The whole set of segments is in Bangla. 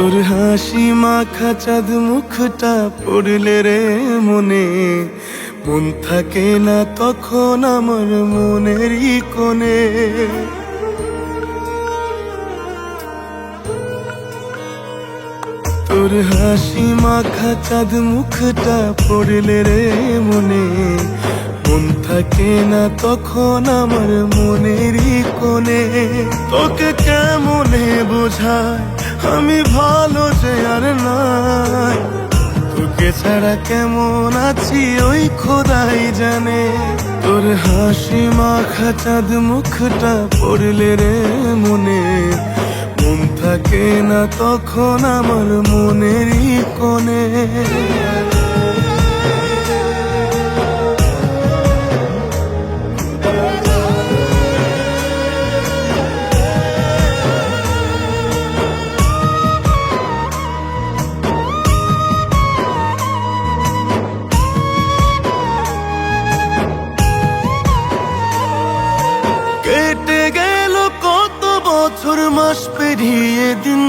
তোর হাসি মাখা চাঁদ মুখটা পড়লে রে মনে, মন থাকে না তখন আমার মনেরই কোণে। তোর হাসি মাখা চাঁদ মুখটা পড়লে রে মনে, মন থাকে না তখন আমার মনেরই কোণে। তোকে কেমনে বোঝায় আমি ভালো যে আর নাই, তোকে ছাড়া কেমন আছি ওই খোদাই জানে। তোর হাসি মাখা চাঁদ মুখটা পড়লে রে মনে, মন থাকে না তখন আমার মনেরই কোণে। কেটে গেল কত বছর মাস পেরিয়ে দিন,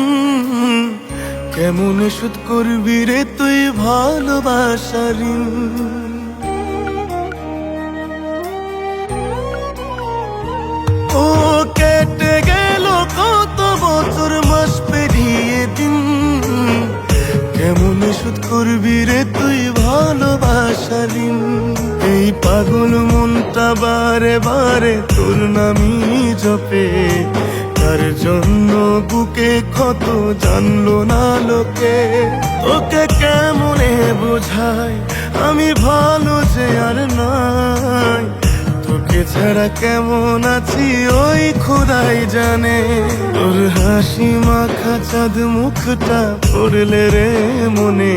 কেমন শোধ করবি রে তুই ভালোবাসার ঋণ। ও কেটে গেল কত বছর মাস পেরিয়ে দিন, কেমন শোধ করবি রে তুই ভালোবাসার ঋণ। এই পাগল মনটা বারে বারে তোর নামই জপে, তার জন্য বুকে ক্ষত জানলো না লোকে। তোকে কেমনে বোঝাই আমি ভালো যে আর নাই, তোকে ছাড়া কেমন আছি ওই খোদাই জানে। তোর হাসি মাখা চাঁদ মুখটা পড়লে রে মনে,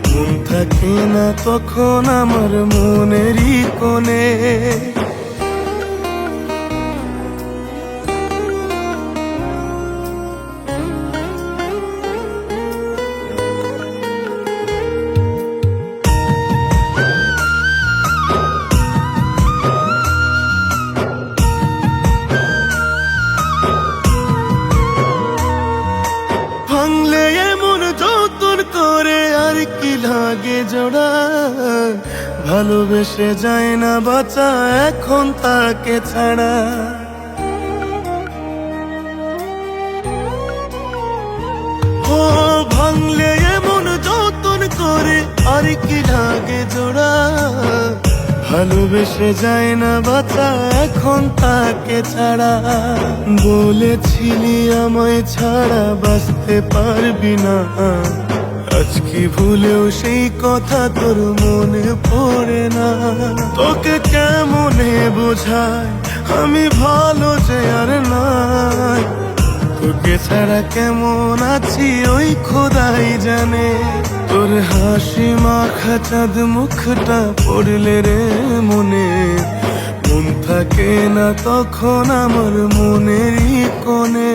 মন থাকে না তখন আমার মনেরই কোণে। ভাঙলে এমন যতন করে আর কি লাগে জোড়া, ভালোবেসে যায় না বাঁচা এখন তাকে ছাড়া। ও ভাঙলে এমন যতন করে আর কি লাগে জোড়া, ভালোবেসে যায় না বাঁচা এখন তাকে ছাড়া। বলেছিলি আমায় ছাড়া বাঁচতে পারবি না, আজকে ভুলেও সেই কথা তোর মনে পড়ে না। তোকে কেমনে বোঝায় আমি ভালো যে আর নাই, তোকে ছাড়া কেমন আছি ওই খোদাই জানে। তোর হাসি মাখা চাঁদ মুখটা পড়লে রে মনে, মন থাকে না তখন আমার মনেরই কোণে।